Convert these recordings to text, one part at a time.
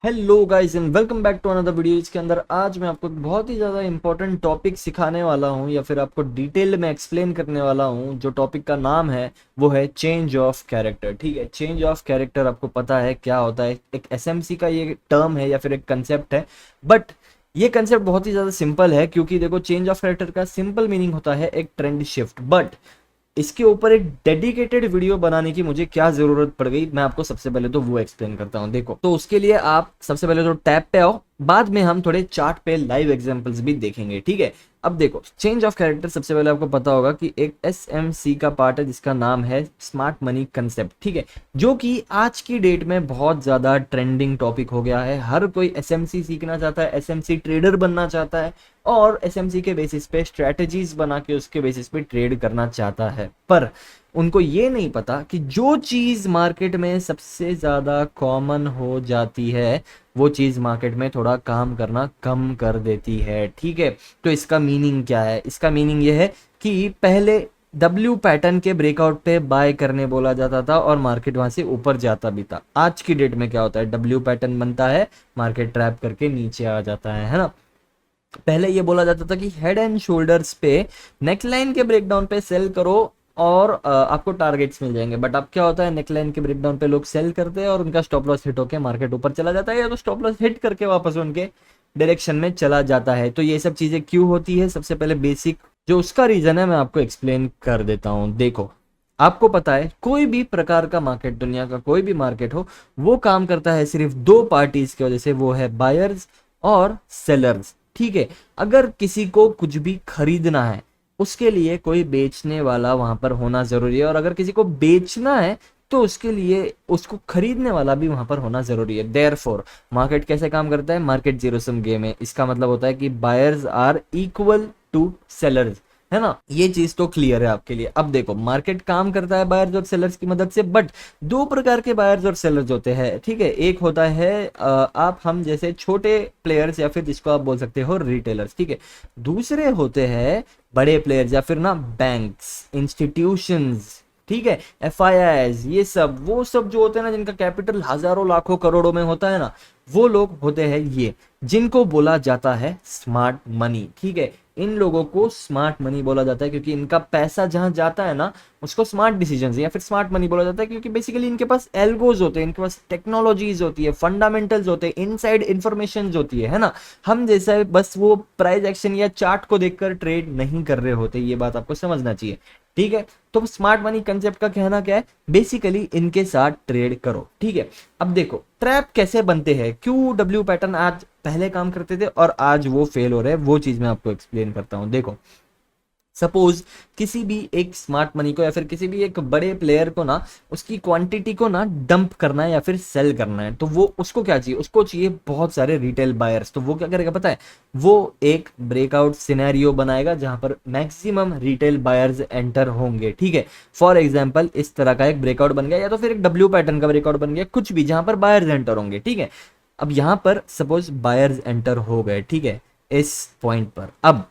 Hello guys and welcome back to another video. इसके अंदर आज मैं आपको एक बहुत ही ज़्यादा इंपॉर्टेंट टॉपिक सिखाने वाला हूं या फिर आपको डिटेल में एक्सप्लेन करने वाला हूं। जो टॉपिक का नाम है वो है चेंज ऑफ कैरेक्टर। ठीक है, चेंज ऑफ कैरेक्टर आपको पता है क्या होता है। एक एसएमसी का ये टर्म है या फिर एक कंसेप्ट है, बट ये कंसेप्ट बहुत ही ज़्यादा सिंपल है क्योंकि देखो, चेंज ऑफ कैरेक्टर का सिंपल मीनिंग होता है एक ट्रेंड शिफ्ट। बट इसके ऊपर एक डेडिकेटेड वीडियो बनाने की मुझे क्या जरूरत पड़ गई, मैं आपको सबसे पहले तो वो एक्सप्लेन करता हूं। देखो, तो उसके लिए आप सबसे पहले तो टैब पे आओ, बाद में हम थोड़े चार्ट पे लाइव एग्जांपल्स भी देखेंगे। ठीक है, अब देखो, चेंज ऑफ कैरेक्टर सबसे पहले आपको पता होगा कि एक एसएमसी का पार्ट है जिसका नाम है स्मार्ट मनी कंसेप्ट। ठीक है, जो कि आज की डेट में बहुत ज्यादा ट्रेंडिंग टॉपिक हो गया है। हर कोई एसएमसी सीखना चाहता है, एसएमसी ट्रेडर बनना चाहता है और एसएमसी के बेसिस पे स्ट्रेटजीज बना के उसके बेसिस पे ट्रेड करना चाहता है। पर उनको ये नहीं पता कि जो चीज मार्केट में सबसे ज्यादा कॉमन हो जाती है वो चीज मार्केट में थोड़ा काम करना कम कर देती है। ठीक है, तो इसका मीनिंग क्या है? इसका मीनिंग ये है कि पहले डब्ल्यू पैटर्न के ब्रेकआउट पे बाय करने बोला जाता था और मार्केट वहां से ऊपर जाता भी था। आज की डेट में क्या होता है, डब्ल्यू पैटर्न बनता है, मार्केट ट्रैप करके नीचे आ जाता है ना। पहले ये बोला जाता था कि हेड एंड शोल्डर्स पे नेकलाइन के ब्रेकडाउन पे सेल करो और आपको टारगेट्स मिल जाएंगे। बट अब क्या होता है, नेकलाइन के ब्रेकडाउन पे लोग सेल करते हैं और उनका स्टॉप लॉस हिट होकर मार्केट ऊपर चला जाता है, या तो स्टॉप लॉस हिट करके वापस उनके डायरेक्शन में चला जाता है। तो ये सब चीजें क्यों होती है, सबसे पहले बेसिक जो उसका रीजन है मैं आपको एक्सप्लेन कर देता हूँ। देखो, आपको पता है कोई भी प्रकार का मार्केट, दुनिया का कोई भी मार्केट हो, वो काम करता है सिर्फ दो पार्टीज की वजह से, वो है बायर्स और सेलर्स। ठीक है, अगर किसी को कुछ भी खरीदना है उसके लिए कोई बेचने वाला वहां पर होना जरूरी है, और अगर किसी को बेचना है तो उसके लिए उसको खरीदने वाला भी वहां पर होना जरूरी है। देयरफॉर मार्केट कैसे काम करता है? मार्केट जीरो सम गेम है। इसका मतलब होता है कि buyers are equal to sellers, है ना। ये चीज तो क्लियर है आपके लिए। अब देखो, मार्केट काम करता है बायर्स और सेलर्स की मदद से, बट दो प्रकार के बायर्स और सेलर्स होते हैं। ठीक है, एक होता है आप हम जैसे छोटे प्लेयर्स या फिर जिसको आप बोल सकते हो रिटेलर्स। ठीक है, दूसरे होते हैं बड़े प्लेयर्स या फिर ना बैंक्स, इंस्टीट्यूशंस। ठीक है, एफआईआईज, ये सब वो सब जो होते हैं ना, जिनका कैपिटल हजारों लाखों करोड़ों में होता है ना, वो लोग होते हैं ये, जिनको बोला जाता है स्मार्ट मनी। ठीक है, इन लोगों को स्मार्ट मनी बोला जाता है क्योंकि इनका पैसा जहां जाता है ना, उसको स्मार्ट डिसीजन या फिर स्मार्ट मनी बोला जाता है, क्योंकि बेसिकली इनके पास एल्गोज होते हैं, इनके पास टेक्नोलॉजीज होती है, फंडामेंटल्स होते हैं, इनसाइड इंफॉर्मेशन होती है ना। हम जैसा बस वो प्राइस एक्शन या चार्ट को देखकर ट्रेड नहीं कर रहे होते, ये बात आपको समझना चाहिए। ठीक है, तो स्मार्ट मनी कंसेप्ट का कहना क्या है, बेसिकली इनके साथ ट्रेड करो। ठीक है, अब देखो ट्रैप कैसे बनते हैं, क्यों डब्ल्यू पैटर्न आज पहले काम करते थे और आज वो फेल हो रहे हैं, वो चीज मैं आपको एक्सप्लेन करता हूं। देखो, सपोज किसी भी एक स्मार्ट मनी को या फिर किसी भी एक बड़े प्लेयर को ना, उसकी क्वांटिटी को ना डंप करना है या फिर सेल करना है, तो वो उसको क्या चाहिए? उसको चाहिए बहुत सारे रिटेल बायर्स। तो वो क्या करेगा पता है? वो एक ब्रेकआउट सिनेरियो बनाएगा जहां पर मैक्सिमम रिटेल बायर्स एंटर होंगे। ठीक है, फॉर एग्जाम्पल इस तरह का एक ब्रेकआउट बन गया, या तो फिर एक डब्ल्यू पैटर्न का ब्रेकआउट बन गया, कुछ भी जहां पर बायर्स एंटर होंगे। ठीक है, अब यहां पर सपोज बायर्स एंटर हो गए, ठीक है, इस पॉइंट पर। अब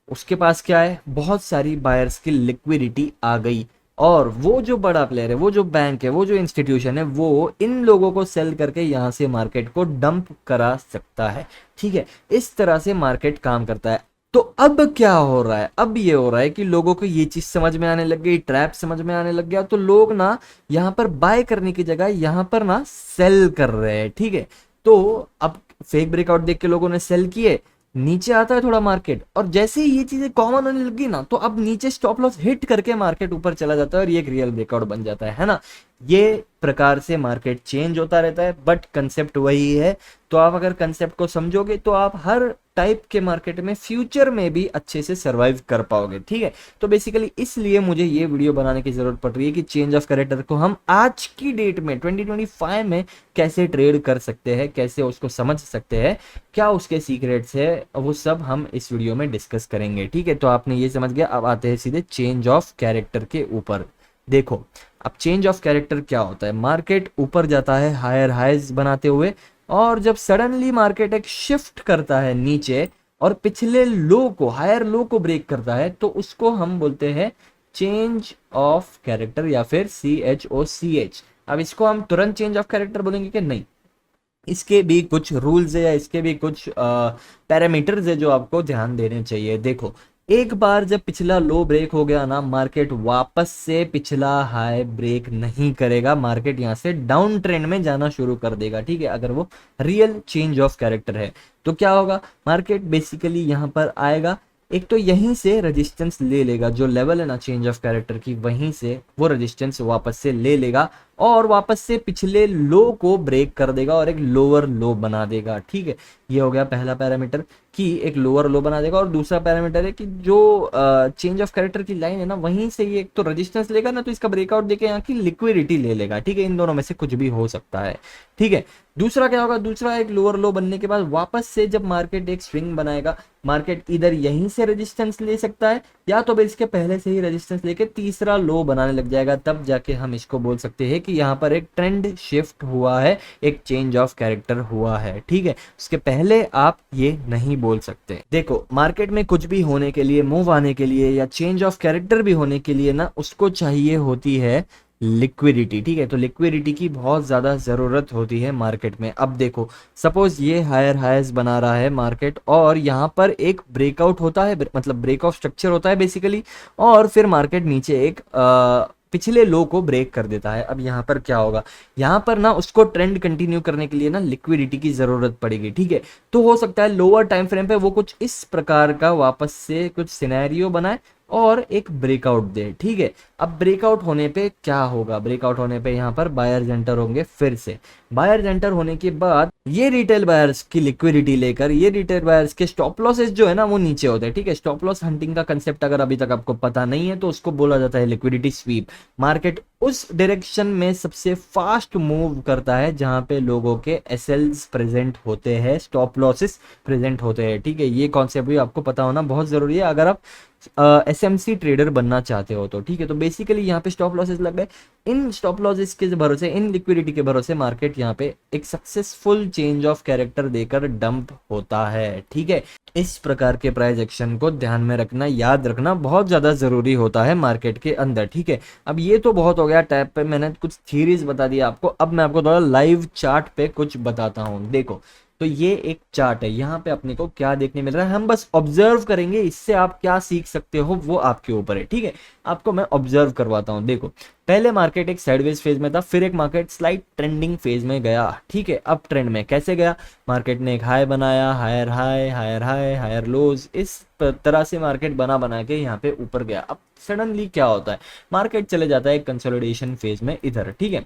उसके पास क्या है? बहुत सारी बायर्स की लिक्विडिटी आ गई, और वो जो बड़ा प्लेयर है, वो जो बैंक है, वो जो इंस्टीट्यूशन है, वो इन लोगों को सेल करके यहां से मार्केट को डंप करा सकता है। ठीक है, इस तरह से मार्केट काम करता है। तो अब क्या हो रहा है? अब ये हो रहा है कि लोगों को ये चीज समझ में आने लग गई, ट्रैप समझ में आने लग गया, तो लोग ना यहाँ पर बाय करने की जगह यहाँ पर ना सेल कर रहे हैं। ठीक है, तो अब फेक ब्रेकआउट देख के लोगों ने सेल किए, नीचे आता है थोड़ा मार्केट, और जैसे ही ये चीजें कॉमन होने लगी ना, तो अब नीचे स्टॉप लॉस हिट करके मार्केट ऊपर चला जाता है और ये एक रियल ब्रेकआउट बन जाता है ना। ये प्रकार से मार्केट चेंज होता रहता है, बट कंसेप्ट वही है। तो आप अगर कंसेप्ट को समझोगे तो आप हर टाइप के मार्केट में फ्यूचर में भी अच्छे से सरवाइव कर पाओगे। ठीक है, तो बेसिकली इसलिए मुझे ये वीडियो बनाने की जरूरत पड़ रही है कि चेंज ऑफ कैरेक्टर को हम आज की डेट में 2025 में कैसे ट्रेड कर सकते हैं, कैसे उसको समझ सकते हैं, क्या उसके सीक्रेट्स है, वो सब हम इस वीडियो में डिस्कस करेंगे। ठीक है, तो आपने ये समझ गया। अब आते हैं सीधे चेंज ऑफ कैरेक्टर के ऊपर। देखो, अब चेंज ऑफ कैरेक्टर क्या होता है? मार्केट ऊपर जाता है हायर हाइज बनाते हुए, और जब सडनली मार्केट एक शिफ्ट करता है नीचे और पिछले लो को, हायर लो को ब्रेक करता है, तो उसको हम बोलते हैं चेंज ऑफ कैरेक्टर या फिर CHOCH। अब इसको हम तुरंत चेंज ऑफ कैरेक्टर बोलेंगे कि नहीं? इसके भी कुछ रूल्स है या इसके भी कुछ पैरामीटर्स है जो आपको ध्यान देने चाहिए। देखो, एक बार जब पिछला लो ब्रेक हो गया ना, मार्केट वापस से पिछला हाई ब्रेक नहीं करेगा, मार्केट यहाँ से डाउन ट्रेंड में जाना शुरू कर देगा। ठीक है, अगर वो रियल चेंज ऑफ कैरेक्टर है तो क्या होगा, मार्केट बेसिकली यहाँ पर आएगा, एक तो यहीं से रेजिस्टेंस ले लेगा, जो लेवल है ना चेंज ऑफ कैरेक्टर की, वहीं से वो रेजिस्टेंस वापस से ले लेगा और वापस से पिछले लो को ब्रेक कर देगा और एक लोअर लो बना देगा। ठीक है, ये हो गया पहला पैरामीटर कि एक लोअर लो बना देगा। और दूसरा पैरामीटर है कि जो चेंज ऑफ कैरेक्टर की लाइन है ना, वहीं से ये एक तो रेजिस्टेंस लेगा ना, तो इसका ब्रेकआउट देके यहाँ की लिक्विडिटी ले लेगा। ठीक है, इन दोनों में से कुछ भी हो सकता है। ठीक है, दूसरा क्या होगा, दूसरा एक लोअर लो बनने के बाद वापस से जब मार्केट एक स्विंग बनाएगा, मार्केट इधर यहीं से रेजिस्टेंस ले सकता है या तो इसके पहले से ही रेजिस्टेंस लेके तीसरा लो बनाने लग जाएगा, तब जाके हम इसको बोल सकते हैं कि यहाँ पर एक ट्रेंड शिफ्ट हुआ है, एक चेंज ऑफ कैरेक्टर हुआ है। ठीक है, उसके पहले आप ये नहीं बोल सकते। देखो, मार्केट में कुछ भी होने के लिए, मूव आने के लिए या चेंज ऑफ कैरेक्टर भी होने के लिए ना, उसको चाहिए होती है लिक्विडिटी। ठीक है, तो लिक्विडिटी की बहुत ज़्यादा ज़रूरत होती है मार्केट में। अब देखो, सपोज ये हायर हाइज बना रहा है मार्केट और यहाँ पर एक ब्रेकआउट होता है, मतलब ब्रेक ऑफ स्ट्रक्चर होता है बेसिकली, और फिर मार्केट नीचे एक पिछले लो को ब्रेक कर देता है। अब यहाँ पर क्या होगा, यहाँ पर ना उसको ट्रेंड कंटिन्यू करने के लिए ना लिक्विडिटी की ज़रूरत पड़ेगी। ठीक है, तो हो सकता है लोअर टाइम फ्रेम पे वो कुछ इस प्रकार का वापस से कुछ सिनेरियो बनाए और एक ब्रेकआउट दे। ठीक है, अब ब्रेकआउट होने पे क्या होगा, ब्रेकआउट होने पे यहाँ पर बायर्स एंटर होंगे। फिर से बायर्स एंटर होने के बाद ये रिटेल बायर्स की लिक्विडिटी लेकर, ये रिटेल बायर्स के स्टॉप लॉसेस जो है ना वो नीचे होते हैं। ठीक है, स्टॉप लॉस हंटिंग का कंसेप्ट अगर अभी तक आपको पता नहीं है तो उसको बोला जाता है लिक्विडिटी स्वीप। मार्केट उस डायरेक्शन में सबसे फास्ट मूव करता है जहां पे लोगों के एसएल्स प्रेजेंट होते हैं, स्टॉप लॉसेस प्रेजेंट होते हैं। ठीक है, ये कॉन्सेप्ट भी आपको पता होना बहुत जरूरी है अगर आप एसएमसी ट्रेडर बनना चाहते हो तो। ठीक है, तो बेसिकली यहाँ पे स्टॉप लॉसेस लग गए, इन स्टॉप लॉसेस के भरोसे, इन लिक्विडिटी के भरोसे मार्केट यहाँ पे एक सक्सेसफुल चेंज ऑफ कैरेक्टर देकर डंप होता है। ठीक है, इस प्रकार के प्राइस एक्शन को ध्यान में रखना, याद रखना बहुत ज्यादा जरूरी होता है मार्केट के अंदर। ठीक है, अब ये तो बहुत हो गया टैप पे, मैंने कुछ थ्योरीज बता दिया आपको। अब मैं आपको थोड़ा लाइव चार्ट पे कुछ बताता हूँ। देखो, तो ये एक चार्ट है, यहाँ पे अपने को क्या देखने मिल रहा है, हम बस ऑब्जर्व करेंगे, इससे आप क्या सीख सकते हो वो आपके ऊपर है। ठीक है, आपको मैं ऑब्जर्व करवाता हूँ। देखो, पहले मार्केट एक साइडवेज फेज में था, फिर एक मार्केट स्लाइट ट्रेंडिंग फेज में गया। ठीक है, अब ट्रेंड में कैसे गया, मार्केट ने एक हाई बनाया, higher high, higher high, higher lows, इस तरह से मार्केट बना बना के यहाँ पे ऊपर गया। अब सडनली क्या होता है, मार्केट चले जाता है कंसोलिडेशन फेज में इधर। ठीक है,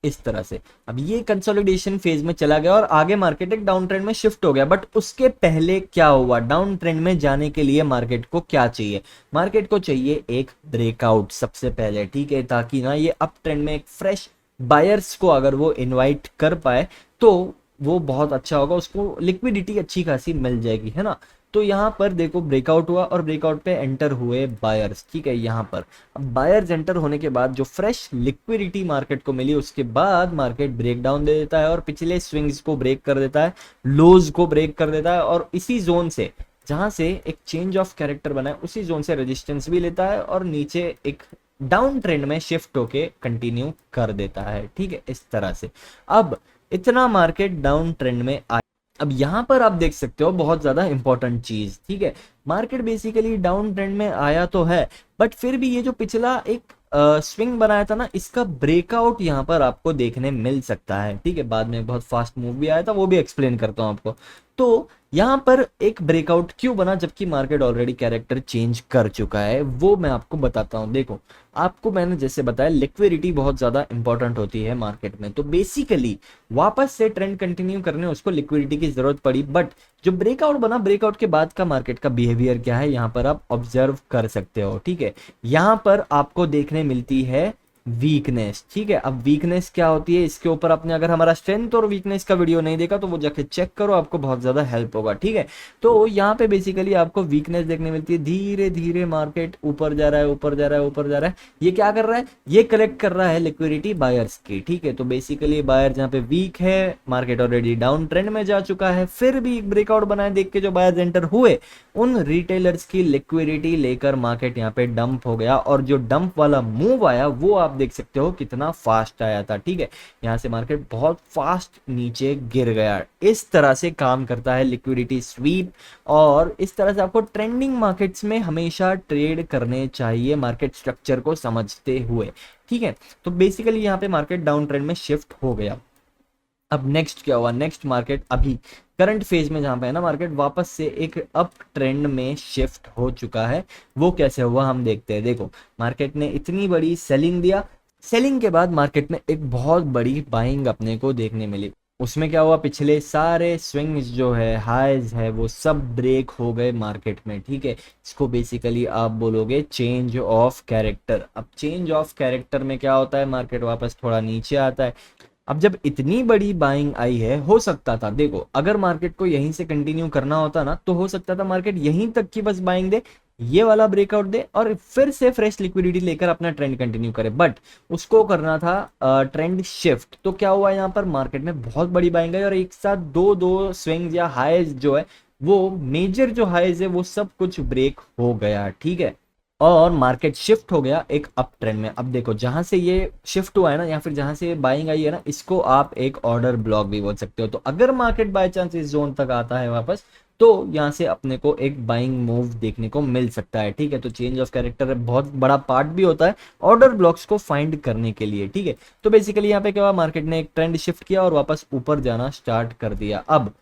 इस तरह से अब ये कंसोलिडेशन फेज में चला गया और आगे मार्केट एक डाउन ट्रेंड में शिफ्ट हो गया। बट उसके पहले क्या हुआ, डाउन ट्रेंड में जाने के लिए मार्केट को क्या चाहिए, मार्केट को चाहिए एक ब्रेकआउट सबसे पहले। ठीक है, ताकि ना ये अप ट्रेंड में एक फ्रेश बायर्स को अगर वो इनवाइट कर पाए तो वो बहुत अच्छा होगा, उसको लिक्विडिटी अच्छी खासी मिल जाएगी, है ना। तो यहाँ पर देखो ब्रेकआउट हुआ और ब्रेकआउट पे एंटर हुए बायर्स। ठीक है, यहाँ पर अब बायर्स एंटर होने के बाद जो फ्रेश लिक्विडिटी मार्केट को मिली, उसके बाद मार्केट ब्रेक डाउन दे देता है और पिछले स्विंग्स को ब्रेक कर देता है, लोज को ब्रेक कर देता है और इसी जोन से, जहां से एक चेंज ऑफ कैरेक्टर बना है, उसी जोन से रेजिस्टेंस भी लेता है और नीचे एक डाउन ट्रेंड में शिफ्ट होके कंटिन्यू कर देता है। ठीक है, इस तरह से अब इतना मार्केट डाउन ट्रेंड में आया। अब यहां पर आप देख सकते हो बहुत ज्यादा इंपॉर्टेंट चीज। ठीक है, मार्केट बेसिकली डाउन ट्रेंड में आया तो है, बट फिर भी ये जो पिछला एक स्विंग बनाया था ना, इसका ब्रेकआउट यहाँ पर आपको देखने मिल सकता है। ठीक है, बाद में बहुत फास्ट मूव भी आया था, वो भी एक्सप्लेन करता हूँ आपको। तो यहाँ पर एक ब्रेकआउट क्यों बना जबकि मार्केट ऑलरेडी कैरेक्टर चेंज कर चुका है, वो मैं आपको बताता हूँ। देखो, आपको मैंने जैसे बताया लिक्विडिटी बहुत ज्यादा इंपॉर्टेंट होती है मार्केट में, तो बेसिकली वापस से ट्रेंड कंटिन्यू करने उसको लिक्विडिटी की जरूरत पड़ी। बट जो ब्रेकआउट बना, ब्रेकआउट के बाद का मार्केट का बिहेवियर क्या है यहाँ पर आप ऑब्जर्व कर सकते हो। ठीक है, यहाँ पर आपको देखने मिलती है वीकनेस। ठीक है, अब वीकनेस क्या होती है, इसके ऊपर आपने अगर हमारा स्ट्रेंथ और वीकनेस का वीडियो नहीं देखा तो वो जाके चेक करो, आपको बहुत ज्यादा हेल्प होगा। ठीक है, तो यहाँ पे बेसिकली आपको वीकनेस देखने मिलती है, धीरे धीरे मार्केट ऊपर जा रहा है, ऊपर जा रहा है, ऊपर जा रहा है। ये क्या कर रहा है, ये कलेक्ट कर रहा है लिक्विडिटी बायर्स की। ठीक है, तो बेसिकली बायर जहाँ पे वीक है, मार्केट ऑलरेडी डाउन ट्रेंड में जा चुका है, फिर भी ब्रेकआउट बनाए देख के जो बायर्स एंटर हुए, उन रिटेलर्स की लिक्विडिटी लेकर मार्केट यहाँ पे डंप हो गया। और जो डंप वाला मूव आया वो आप आप देख सकते हो कितना फास्ट आया था। ठीक है, यहाँ से मार्केट बहुत फास्ट नीचे गिर गया। इस तरह से काम करता है लिक्विडिटी स्वीप, और इस तरह से आपको ट्रेंडिंग मार्केट्स में हमेशा ट्रेड करने चाहिए मार्केट स्ट्रक्चर को समझते हुए। ठीक है, तो बेसिकली यहाँ पे मार्केट डाउन ट्रेंड में शिफ्ट हो गया। अब नेक्स्ट क्या हुआ, नेक्स्ट मार्केट अभी करंट फेज में जहां पे है ना मार्केट वापस से एक अप ट्रेंड में शिफ्ट हो चुका है। वो कैसे हुआ हम देखते हैं। देखो, मार्केट ने इतनी बड़ी सेलिंग दिया, सेलिंग के बाद मार्केट में एक बहुत बड़ी बाइंग अपने को देखने मिली। उसमें क्या हुआ, पिछले सारे स्विंग्स जो है, हाइज है, वो सब ब्रेक हो गए मार्केट में। ठीक है, इसको बेसिकली आप बोलोगे चेंज ऑफ कैरेक्टर। अब चेंज ऑफ कैरेक्टर में क्या होता है, मार्केट वापस थोड़ा नीचे आता है। अब जब इतनी बड़ी बाइंग आई है, हो सकता था, देखो अगर मार्केट को यहीं से कंटिन्यू करना होता ना, तो हो सकता था मार्केट यहीं तक की बस बाइंग दे, ये वाला ब्रेकआउट दे और फिर से फ्रेश लिक्विडिटी लेकर अपना ट्रेंड कंटिन्यू करे। बट उसको करना था ट्रेंड शिफ्ट। तो क्या हुआ, यहाँ पर मार्केट में बहुत बड़ी बाइंग आई और एक साथ दो दो स्विंग्स या हाईज जो है, वो मेजर जो हाईज है वो सब कुछ ब्रेक हो गया। ठीक है, और मार्केट शिफ्ट हो गया एक अप ट्रेंड में। अब देखो, जहां से ये शिफ्ट हुआ है ना, या फिर जहां से ये बाइंग आई है ना, इसको आप एक ऑर्डर ब्लॉक भी बोल सकते हो। तो अगर मार्केट बाय चांस इस जोन तक आता है वापस, तो यहाँ से अपने को एक बाइंग मूव देखने को मिल सकता है। ठीक है, तो चेंज ऑफ कैरेक्टर बहुत बड़ा पार्ट भी होता है ऑर्डर ब्लॉक्स को फाइंड करने के लिए। ठीक है, तो बेसिकली यहाँ पे क्या हुआ, मार्केट ने एक ट्रेंड शिफ्ट किया और वापस ऊपर जाना स्टार्ट कर दिया। अब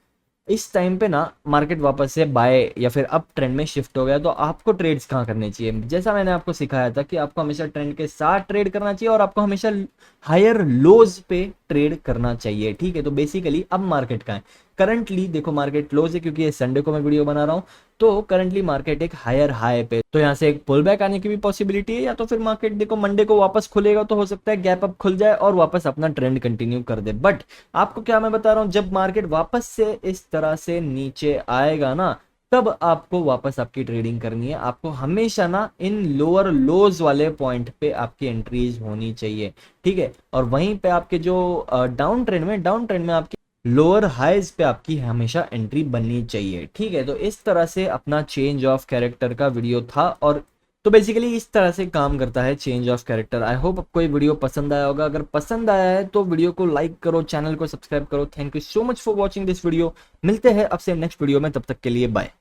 इस टाइम पे ना मार्केट वापस से बाय या फिर अप ट्रेंड में शिफ्ट हो गया। तो आपको ट्रेड्स कहाँ करने चाहिए, जैसा मैंने आपको सिखाया था कि आपको हमेशा ट्रेंड के साथ ट्रेड करना चाहिए और आपको हमेशा हायर लोज पे ट्रेड करना चाहिए। ठीक है, तो बेसिकली अब मार्केट का है करंटली, देखो मार्केट क्लोज है क्योंकि ये संडे को मैं वीडियो बना रहा हूँ। तो करंटली मार्केट एक हायर हाई पे, तो यहाँ से एक पुल बैक आने की भी पॉसिबिलिटी है, या तो फिर मार्केट देखो मंडे को वापस खुलेगा तो हो सकता है गैप अप खुल जाए और वापस अपना ट्रेंड कंटिन्यू कर दे। बट आपको क्या मैं बता रहा हूँ, जब मार्केट वापस से इस तरह से नीचे आएगा ना, तब आपको वापस आपकी ट्रेडिंग करनी है। आपको हमेशा ना इन लोअर लोज वाले पॉइंट पे आपकी एंट्रीज होनी चाहिए। ठीक है, और वहीं पे आपके जो डाउन ट्रेंड में आपके लोअर हाइज पे आपकी हमेशा एंट्री बननी चाहिए। ठीक है, तो इस तरह से अपना चेंज ऑफ कैरेक्टर का वीडियो था। और तो बेसिकली इस तरह से काम करता है change of character. I hope आपको ये वीडियो पसंद आया होगा। अगर पसंद आया है तो वीडियो को लाइक करो, चैनल को सब्सक्राइब करो। Thank you so much for watching this video. मिलते हैं आपसे नेक्स्ट वीडियो में, तब तक के लिए बाय।